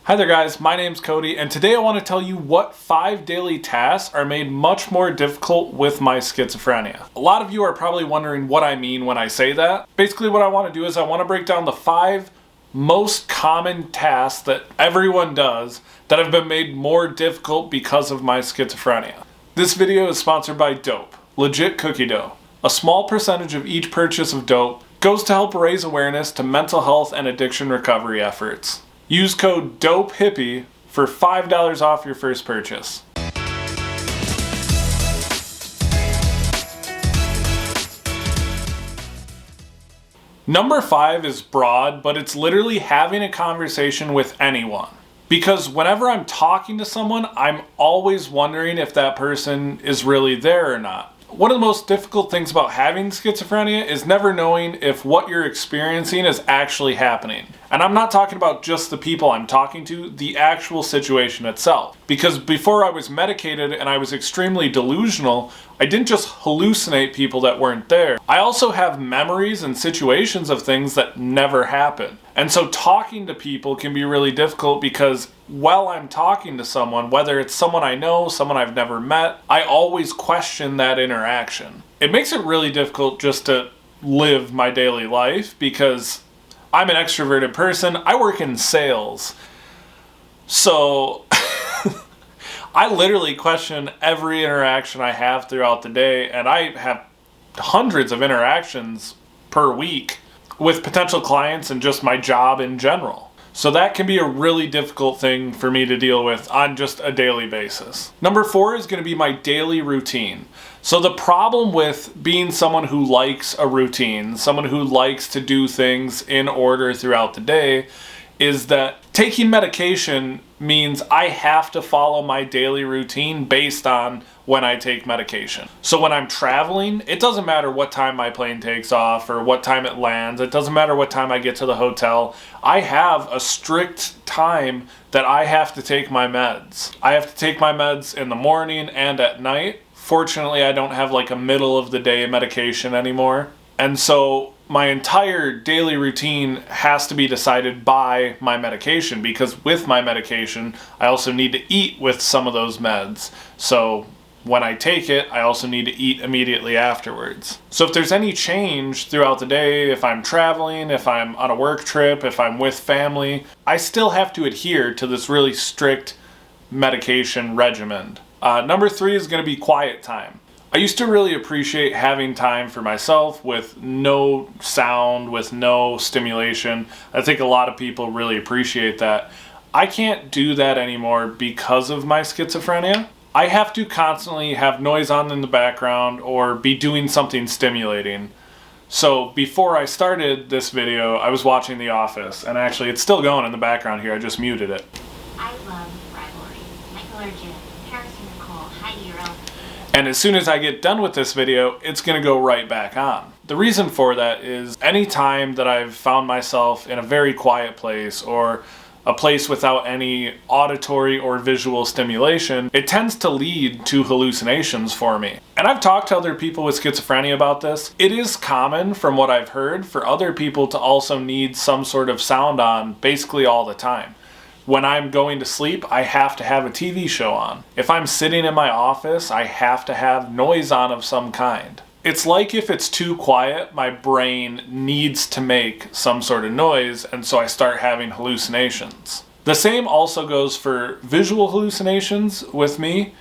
Hi there guys, my name's Cody, and today I want to tell you what 5 daily tasks are made much more difficult with my schizophrenia. A lot of you are probably wondering what I mean when I say that. Basically what I want to do is I want to break down the 5 most common tasks that everyone does that have been made more difficult because of my schizophrenia. This video is sponsored by Dope, legit cookie dough. A small percentage of each purchase of Dope goes to help raise awareness to mental health and addiction recovery efforts. Use code DOPEHIPPIE for $5 off your first purchase. Number 5 is broad, but it's literally having a conversation with anyone. Because whenever I'm talking to someone, I'm always wondering if that person is really there or not. One of the most difficult things about having schizophrenia is never knowing if what you're experiencing is actually happening. And I'm not talking about just the people I'm talking to, the actual situation itself. Because before I was medicated and I was extremely delusional, I didn't just hallucinate people that weren't there. I also have memories and situations of things that never happened. And so talking to people can be really difficult because while I'm talking to someone, whether it's someone I know, someone I've never met, I always question that interaction. It makes it really difficult just to live my daily life because I'm an extroverted person. I work in sales. So I literally question every interaction I have throughout the day, and I have hundreds of interactions per week with potential clients and just my job in general. So that can be a really difficult thing for me to deal with on just a daily basis. Number 4 is going to be my daily routine. So the problem with being someone who likes a routine, someone who likes to do things in order throughout the day, is that taking medication means I have to follow my daily routine based on when I take medication. So when I'm traveling, it doesn't matter what time my plane takes off or what time it lands. It doesn't matter what time I get to the hotel. I have a strict time that I have to take my meds. I have to take my meds in the morning and at night. Fortunately, I don't have like a middle of the day medication anymore. And so my entire daily routine has to be decided by my medication because with my medication, I also need to eat with some of those meds. So when I take it, I also need to eat immediately afterwards. So if there's any change throughout the day, if I'm traveling, if I'm on a work trip, if I'm with family, I still have to adhere to this really strict medication regimen. Number 3 is going to be quiet time. I used to really appreciate having time for myself with no sound, with no stimulation. I think a lot of people really appreciate that. I can't do that anymore because of my schizophrenia. I have to constantly have noise on in the background or be doing something stimulating. So before I started this video, I was watching The Office, and actually it's still going in the background here, I just muted it. I love rivalry. Michael or Jim, Harris and Nicole, Heidi or Ellen. And as soon as I get done with this video, it's going to go right back on. The reason for that is any time that I've found myself in a very quiet place or a place without any auditory or visual stimulation, it tends to lead to hallucinations for me. And I've talked to other people with schizophrenia about this. It is common, from what I've heard, for other people to also need some sort of sound on basically all the time. When I'm going to sleep, I have to have a TV show on. If I'm sitting in my office, I have to have noise on of some kind. It's like if it's too quiet, my brain needs to make some sort of noise, and so I start having hallucinations. The same also goes for visual hallucinations with me.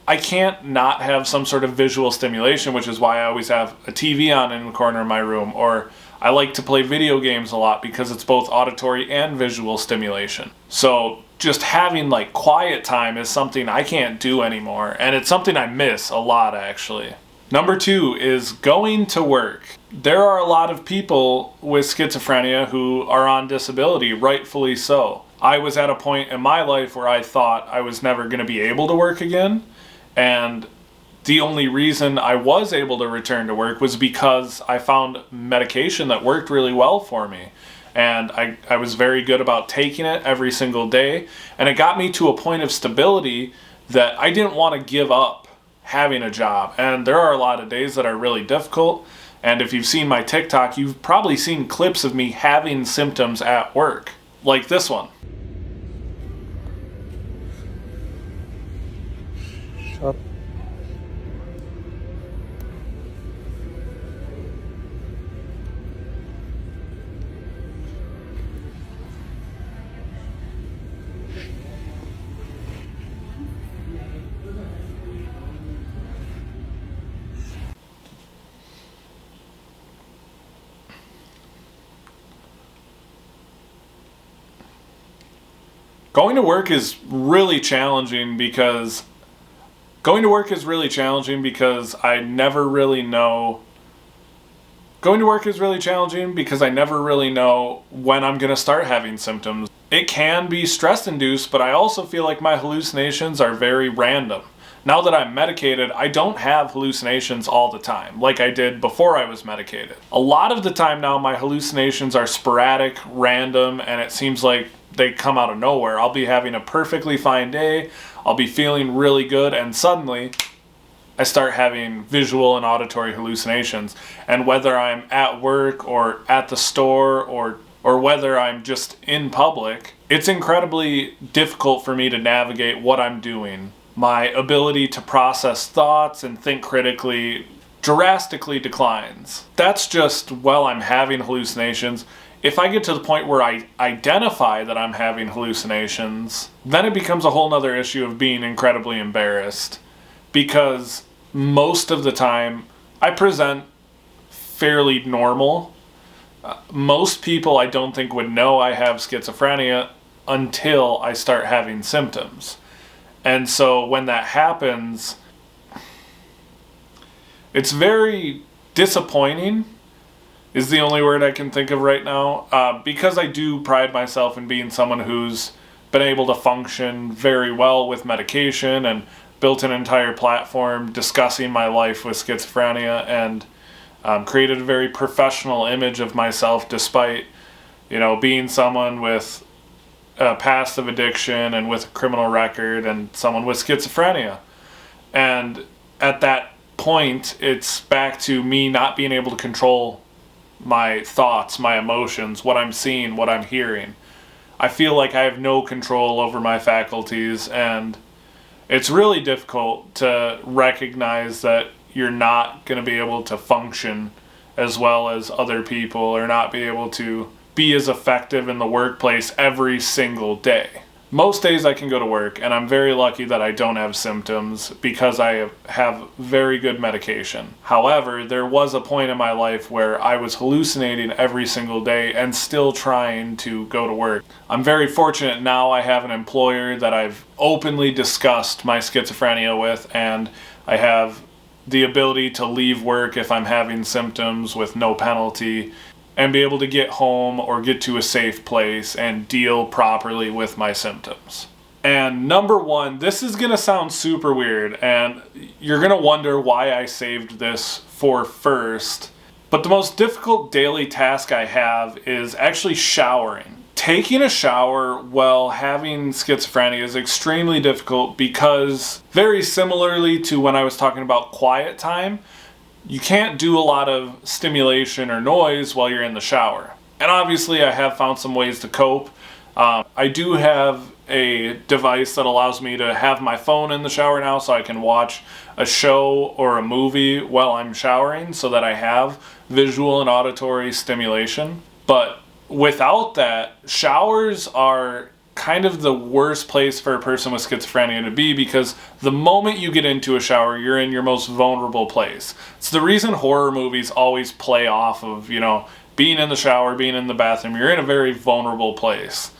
I can't not have some sort of visual stimulation, which is why I always have a TV on in the corner of my room, or I like to play video games a lot because it's both auditory and visual stimulation. So just having like quiet time is something I can't do anymore, and it's something I miss a lot actually. Number 2 is going to work. There are a lot of people with schizophrenia who are on disability, rightfully so. I was at a point in my life where I thought I was never going to be able to work again, and the only reason I was able to return to work was because I found medication that worked really well for me. And I was very good about taking it every single day, and it got me to a point of stability that I didn't want to give up having a job. And there are a lot of days that are really difficult, and if you've seen my TikTok, you've probably seen clips of me having symptoms at work, like this one. Sharp. Going to work is really challenging because I never really know. Going to work is really challenging because I never really know when I'm going to start having symptoms. It can be stress induced, but I also feel like my hallucinations are very random. Now that I'm medicated, I don't have hallucinations all the time, like I did before I was medicated. A lot of the time now, my hallucinations are sporadic, random, and it seems like they come out of nowhere. I'll be having a perfectly fine day, I'll be feeling really good, and suddenly I start having visual and auditory hallucinations. And whether I'm at work or at the store or whether I'm just in public, it's incredibly difficult for me to navigate what I'm doing. My ability to process thoughts and think critically drastically declines. That's just while I'm having hallucinations. If I get to the point where I identify that I'm having hallucinations, then it becomes a whole nother issue of being incredibly embarrassed. Because most of the time, I present fairly normal. Most people I don't think would know I have schizophrenia until I start having symptoms. And so when that happens, it's very disappointing, is the only word I can think of right now, because I do pride myself in being someone who's been able to function very well with medication and built an entire platform discussing my life with schizophrenia, and created a very professional image of myself despite, being someone with a past of addiction and with a criminal record and someone with schizophrenia. And at that point, it's back to me not being able to control my thoughts, my emotions, what I'm seeing, what I'm hearing. I feel like I have no control over my faculties, and it's really difficult to recognize that you're not going to be able to function as well as other people, or not be able to be as effective in the workplace every single day. Most days I can go to work, and I'm very lucky that I don't have symptoms because I have very good medication. However, there was a point in my life where I was hallucinating every single day and still trying to go to work. I'm very fortunate now I have an employer that I've openly discussed my schizophrenia with, and I have the ability to leave work if I'm having symptoms with no penalty, and be able to get home or get to a safe place and deal properly with my symptoms. And number one, this is going to sound super weird, and you're going to wonder why I saved this for first, but the most difficult daily task I have is actually showering. Taking a shower while having schizophrenia is extremely difficult because, very similarly to when I was talking about quiet time, you can't do a lot of stimulation or noise while you're in the shower. And obviously I have found some ways to cope. I do have a device that allows me to have my phone in the shower now, so I can watch a show or a movie while I'm showering so that I have visual and auditory stimulation. But without that, showers are kind of the worst place for a person with schizophrenia to be, because the moment you get into a shower, you're in your most vulnerable place. It's the reason horror movies always play off of, being in the shower, being in the bathroom. You're in a very vulnerable place.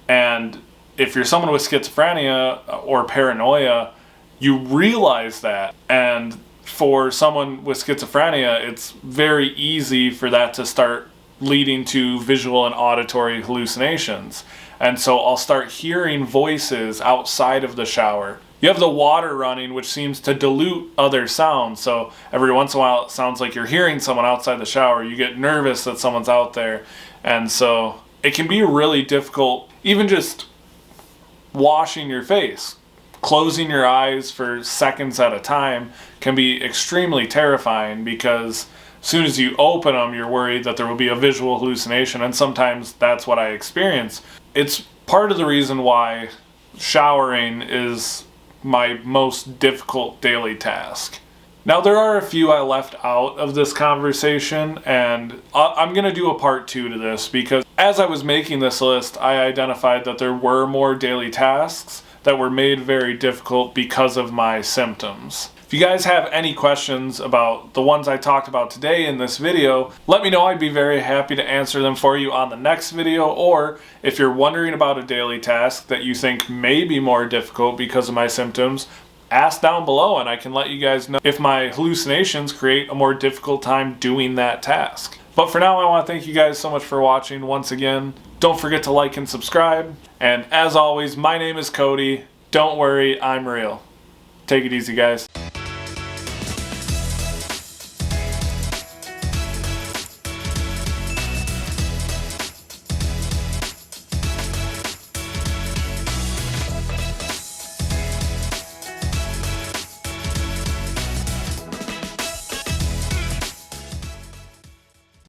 And if you're someone with schizophrenia or paranoia, you realize that. And for someone with schizophrenia, it's very easy for that to start leading to visual and auditory hallucinations. And so I'll start hearing voices outside of the shower. You have the water running, which seems to dilute other sounds. So every once in a while it sounds like you're hearing someone outside the shower. You get nervous that someone's out there. And so it can be really difficult, even just washing your face. Closing your eyes for seconds at a time can be extremely terrifying, because as soon as you open them, you're worried that there will be a visual hallucination, and sometimes that's what I experience. It's part of the reason why showering is my most difficult daily task. Now, there are a few I left out of this conversation, and I'm going to do a part 2 to this because as I was making this list, I identified that there were more daily tasks that were made very difficult because of my symptoms. If you guys have any questions about the ones I talked about today in this video, let me know. I'd be very happy to answer them for you on the next video. Or if you're wondering about a daily task that you think may be more difficult because of my symptoms, ask down below and I can let you guys know if my hallucinations create a more difficult time doing that task. But for now, I want to thank you guys so much for watching once again. Don't forget to like and subscribe. And as always, my name is Cody. Don't worry, I'm real. Take it easy, guys.